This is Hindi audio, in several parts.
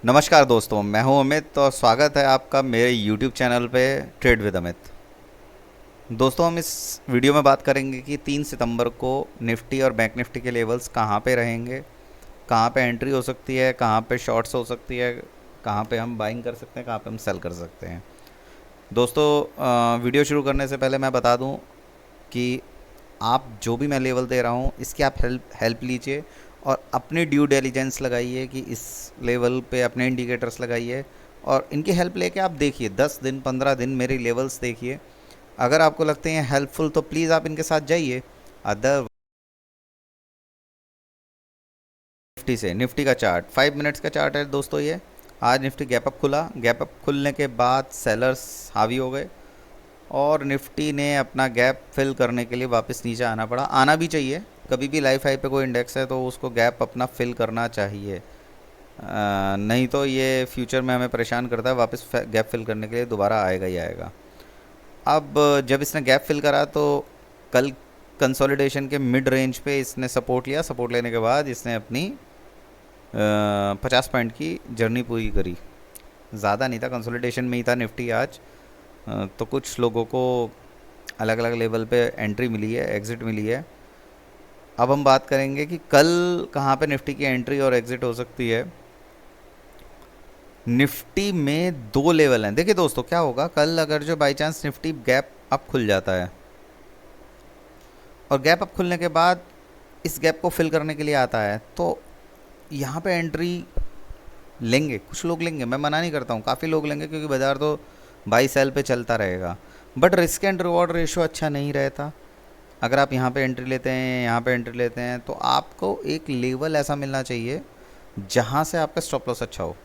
नमस्कार दोस्तों, मैं हूं अमित और स्वागत है आपका मेरे YouTube चैनल पे ट्रेड विद अमित। दोस्तों, हम इस वीडियो में बात करेंगे कि 3 सितंबर को निफ्टी और बैंक निफ्टी के लेवल्स कहां पे रहेंगे, कहां पे एंट्री हो सकती है, कहां पे शॉर्ट्स हो सकती है, कहां पे हम बाइंग कर सकते हैं, कहां पे हम सेल कर सकते हैं। दोस्तों, वीडियो शुरू करने से पहले मैं बता दूं कि आप जो भी मैं लेवल दे रहा हूँ इसकी आप हेल्प लीजिए और अपनी ड्यू डिलिजेंस लगाइए कि इस लेवल पे अपने इंडिकेटर्स लगाइए और इनकी हेल्प लेके आप देखिए 10 दिन 15 दिन मेरी लेवल्स देखिए। अगर आपको लगते हैं हेल्पफुल तो प्लीज़ आप इनके साथ जाइए। अदर निफ्टी का चार्ट 5 मिनट्स का चार्ट है दोस्तों। ये आज निफ्टी गैप अप खुला, गैप अप खुलने के बाद सेलर्स हावी हो गए और निफ्टी ने अपना गैप फिल करने के लिए वापस नीचे आना पड़ा। आना भी चाहिए, कभी भी लाइफ हाई पे कोई इंडेक्स है तो उसको गैप अपना फिल करना चाहिए। नहीं तो ये फ्यूचर में हमें परेशान करता है, वापस गैप फिल करने के लिए दोबारा आएगा ही आएगा। अब जब इसने गैप फिल करा तो कल कंसोलिडेशन के मिड रेंज पे इसने सपोर्ट लिया। सपोर्ट लेने के बाद इसने अपनी 50 पॉइंट की जर्नी पूरी करी। ज़्यादा नहीं था, कंसोलिडेशन में ही था निफ्टी आज। तो कुछ लोगों को अलग अलग लेवल पे एंट्री मिली है, एग्ज़िट मिली है। अब हम बात करेंगे कि कल कहाँ पे निफ्टी की एंट्री और एग्ज़िट हो सकती है। निफ्टी में दो लेवल हैं। देखिए दोस्तों, क्या होगा कल अगर जो by chance Nifty gap up खुल जाता है और गैप अप खुलने के बाद इस गैप को फिल करने के लिए आता है तो यहाँ पे एंट्री लेंगे, कुछ लोग लेंगे, मैं मना नहीं करता हूँ, काफ़ी लोग लेंगे क्योंकि बाज़ार तो बाई सेल पे चलता रहेगा। But risk and reward ratio अच्छा नहीं रहता। अगर आप यहाँ पे एंट्री लेते हैं, यहाँ पे एंट्री लेते हैं तो आपको एक लेवल ऐसा मिलना चाहिए जहाँ से आपका स्टॉप लॉस अच्छा हो।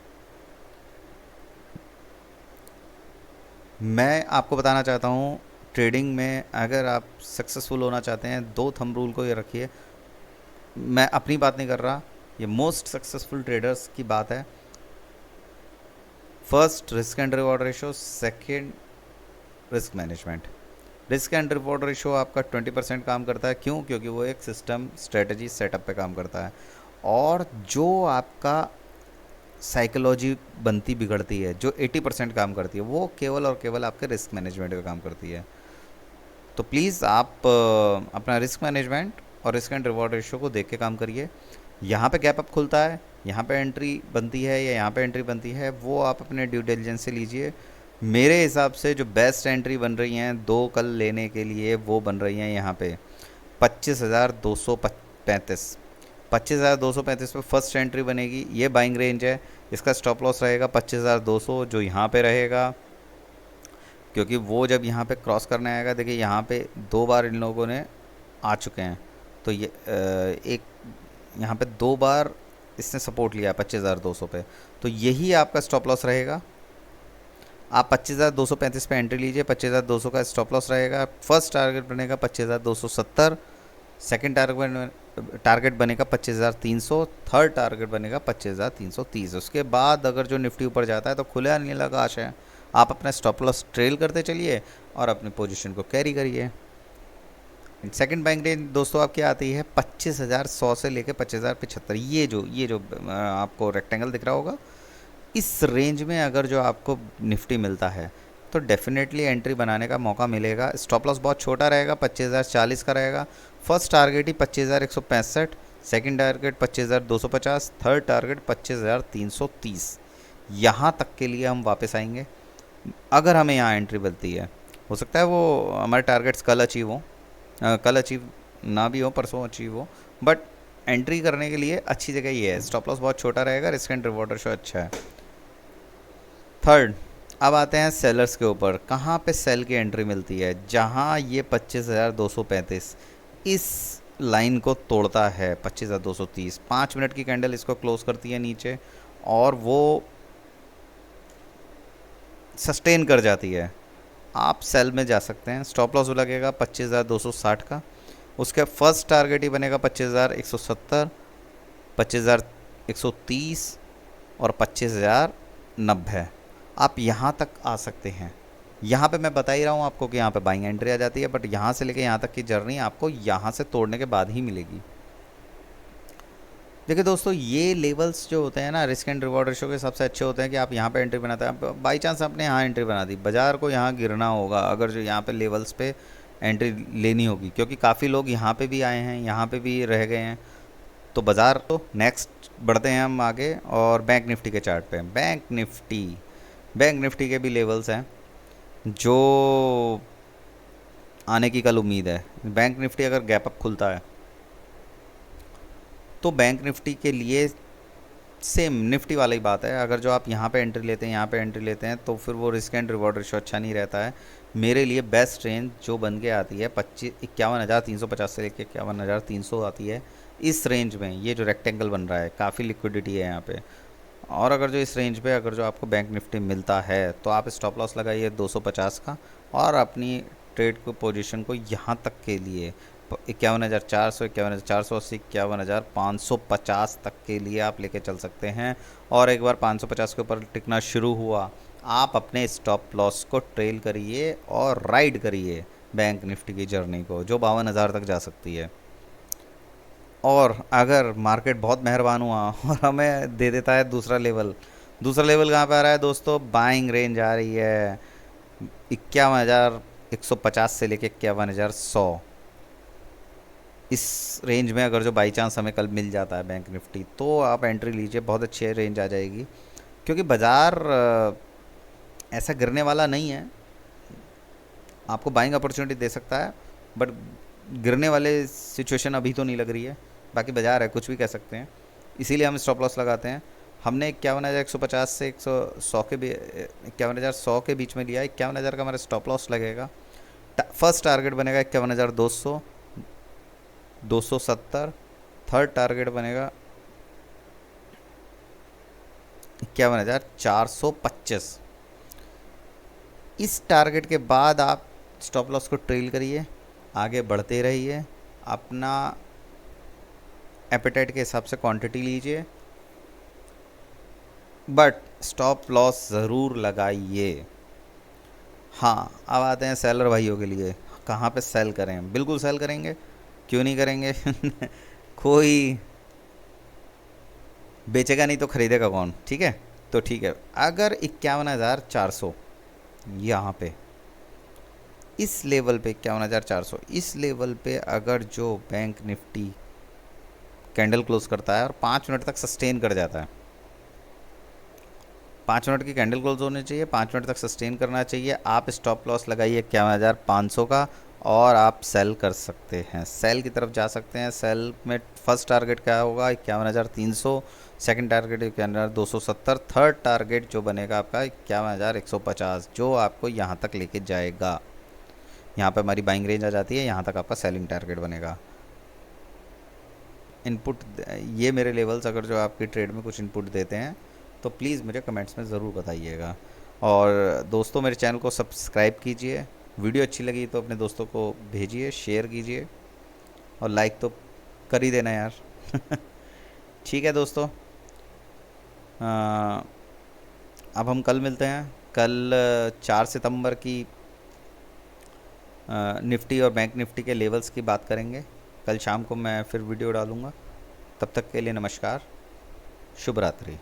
मैं आपको बताना चाहता हूँ, ट्रेडिंग में अगर आप सक्सेसफुल होना चाहते हैं, दो थंब रूल को ये रखिए। मैं अपनी बात नहीं कर रहा, ये मोस्ट सक्सेसफुल ट्रेडर्स की बात है। First risk and reward ratio, second risk management. Risk and reward ratio आपका 20% काम करता है। क्यों? क्योंकि वो एक सिस्टम स्ट्रेटजी सेटअप पे काम करता है। और जो आपका साइकोलॉजी बनती बिगड़ती है, जो 80% काम करती है, वो केवल और केवल आपके रिस्क मैनेजमेंट पे काम करती है। तो प्लीज़ आप अपना रिस्क मैनेजमेंट और रिस्क एंड रिवॉर्ड रेशो को देख के काम करिए। यहाँ पे गैप अप खुलता है, यहाँ पे एंट्री बनती है या यहाँ पे एंट्री बनती है, वो आप अपने ड्यू डिलिजेंस से लीजिए। मेरे हिसाब से जो बेस्ट एंट्री बन रही हैं दो कल लेने के लिए, वो बन रही हैं यहाँ पे 25,235। 25,235 पे फर्स्ट एंट्री बनेगी, ये बाइंग रेंज है। इसका स्टॉप लॉस रहेगा 25,200 जो यहाँ पे रहेगा, क्योंकि वो जब यहाँ पे क्रॉस करने आएगा, देखिए यहाँ पे दो बार इन लोगों ने आ चुके हैं। तो ये एक यहाँ पे दो बार इसने सपोर्ट लिया 25,200 पे, तो यही आपका स्टॉप लॉस रहेगा। आप 25,235 पे एंट्री लीजिए, 25,200 का स्टॉप लॉस रहेगा। फर्स्ट टारगेट बनेगा 25,270, सेकेंड टारगेट बनेगा 25,300, थर्ड टारगेट बनेगा 25,330। उसके बाद अगर जो निफ्टी ऊपर जाता है तो खुले नीला आकाश है। आप अपना स्टॉप लॉस ट्रेल करते चलिए और अपनी पोजीशन को कैरी करिए। सेकंड बाइंग रेंज दोस्तों आपकी आती है 25,100 से लेकर 25,075। ये जो आपको रेक्टेंगल दिख रहा होगा, इस रेंज में अगर जो आपको निफ्टी मिलता है तो डेफिनेटली एंट्री बनाने का मौका मिलेगा। स्टॉप लॉस बहुत छोटा रहेगा, 25,040 का रहेगा। फर्स्ट टारगेट ही 25,165, सेकंड टारगेट 25,250, थर्ड टारगेट 25,330। यहाँ तक के लिए हम वापस आएंगे अगर हमें यहाँ एंट्री मिलती है। हो सकता है वो हमारे टारगेट्स कल अचीव हो, कल अचीव ना भी हो, परसों अचीव हो, बट एंट्री करने के लिए अच्छी जगह ये है। स्टॉप लॉस बहुत छोटा रहेगा, रिस्क एंड रिवॉर्ड रेशो अच्छा है। थर्ड, अब आते हैं सेलर्स के ऊपर। कहाँ पे सेल की एंट्री मिलती है? जहाँ ये 25,235 इस लाइन को तोड़ता है, 25,230, 5 मिनट की कैंडल इसको क्लोज करती है नीचे और वो सस्टेन कर जाती है, आप सेल में जा सकते हैं। स्टॉप लॉस लगेगा 25,260 का। उसके फर्स्ट टारगेट ही बनेगा 25,170, 25,130 और 25,090। आप यहाँ तक आ सकते हैं। यहाँ पे मैं बता ही रहा हूँ आपको कि यहाँ पे बाइंग एंट्री आ जाती है, बट यहाँ से लेके यहाँ तक की जर्नी आपको यहाँ से तोड़ने के बाद ही मिलेगी। देखिए दोस्तों, ये लेवल्स जो होते हैं ना रिस्क एंड रिवॉर्ड रेशो के हिसाब से अच्छे होते हैं कि आप यहाँ पे एंट्री बनाते हैं। आप बाई चांस आपने यहाँ एंट्री बना दी, बाज़ार को यहाँ गिरना होगा अगर जो यहाँ पे लेवल्स पे एंट्री लेनी होगी, क्योंकि काफ़ी लोग यहाँ पे भी आए हैं, यहाँ पे भी रह गए हैं। तो बाज़ार तो नेक्स्ट बढ़ते हैं हम आगे, और बैंक निफ्टी के चार्ट पे। बैंक निफ्टी के भी लेवल्स हैं जो आने की कल उम्मीद है। बैंक निफ्टी अगर गैप अप खुलता है तो बैंक निफ्टी के लिए सेम निफ्टी वाली बात है, अगर जो आप यहाँ पे एंट्री लेते हैं, यहाँ पे एंट्री लेते हैं, तो फिर वो रिस्क एंड रिवॉर्ड रेशो अच्छा नहीं रहता है। मेरे लिए बेस्ट रेंज जो बन के आती है 51,350 से लेकर 51,300 आती है। इस रेंज में ये जो रेक्टेंगल बन रहा है, काफ़ी लिक्विडिटी है यहाँ पे। और अगर जो इस रेंज पे अगर जो आपको बैंक निफ्टी मिलता है तो आप स्टॉप लॉस लगाइए 250 का, और अपनी ट्रेड को पोजीशन को यहाँ तक के लिए 51,400, 51,480, 51,550 तक के लिए आप लेके चल सकते हैं। और एक बार 550 के ऊपर टिकना शुरू हुआ, आप अपने स्टॉप लॉस को ट्रेल करिए और राइड करिए बैंक निफ्टी की जर्नी को, जो 52,000 तक जा सकती है। और अगर मार्केट बहुत मेहरबान हुआ और हमें दे देता है दूसरा लेवल कहाँ पे आ रहा है दोस्तों? बाइंग रेंज आ रही है 51,150 से लेके 51,100। इस रेंज में अगर जो बाई चांस हमें कल मिल जाता है बैंक निफ्टी, तो आप एंट्री लीजिए, बहुत अच्छी रेंज आ जाएगी। क्योंकि बाज़ार ऐसा गिरने वाला नहीं है, आपको बाइंग अपॉर्चुनिटी दे सकता है, बट गिरने वाले सिचुएशन अभी तो नहीं लग रही है। बाकी बाज़ार है, कुछ भी कह सकते हैं, इसीलिए हम स्टॉप लॉस लगाते हैं। हमने 51,150 से 51,100 के 51,100 के बीच में लिया। 51,000 का हमारा स्टॉप लॉस लगेगा। फर्स्ट टारगेट बनेगा 51,200, 270। थर्ड टारगेट बनेगा 51,425। इस टारगेट के बाद आप स्टॉप लॉस को ट्रेल करिए, आगे बढ़ते रहिए, अपना एपेटाइट के हिसाब से क्वांटिटी लीजिए, बट स्टॉप लॉस ज़रूर लगाइए। हाँ, अब आते हैं सेलर भाइयों के लिए, कहाँ पे सेल करें? बिल्कुल सेल करेंगे, क्यों नहीं करेंगे? कोई बेचेगा नहीं तो ख़रीदेगा कौन? ठीक है, तो ठीक है, अगर 51,400 यहाँ पे इस लेवल पे 51,400 इस लेवल पे अगर जो बैंक निफ्टी कैंडल क्लोज करता है और 5 मिनट तक सस्टेन कर जाता है, 5 मिनट की कैंडल क्लोज होनी चाहिए, 5 मिनट तक सस्टेन करना चाहिए, आप स्टॉप लॉस लगाइए 51,500 का, और आप सेल कर सकते हैं, सेल की तरफ जा सकते हैं। सेल में फर्स्ट टारगेट क्या होगा? 51,300। Second target 51,270। थर्ड टारगेट जो बनेगा आपका 51,150, जो आपको यहाँ तक लेके जाएगा। यहाँ पे हमारी बाइंग रेंज आ जाती है, यहाँ तक आपका सेलिंग टारगेट बनेगा। इनपुट, ये मेरे लेवल्स अगर जो आपकी ट्रेड में कुछ इनपुट देते हैं तो प्लीज़ मुझे कमेंट्स में ज़रूर बताइएगा। और दोस्तों, मेरे चैनल को सब्सक्राइब कीजिए, वीडियो अच्छी लगी तो अपने दोस्तों को भेजिए, शेयर कीजिए, और लाइक तो कर ही देना यार। ठीक है दोस्तों, अब हम कल मिलते हैं। कल 4 सितंबर की निफ्टी और बैंक निफ्टी के लेवल्स की बात करेंगे। कल शाम को मैं फिर वीडियो डालूँगा। तब तक के लिए नमस्कार, शुभ रात्रि।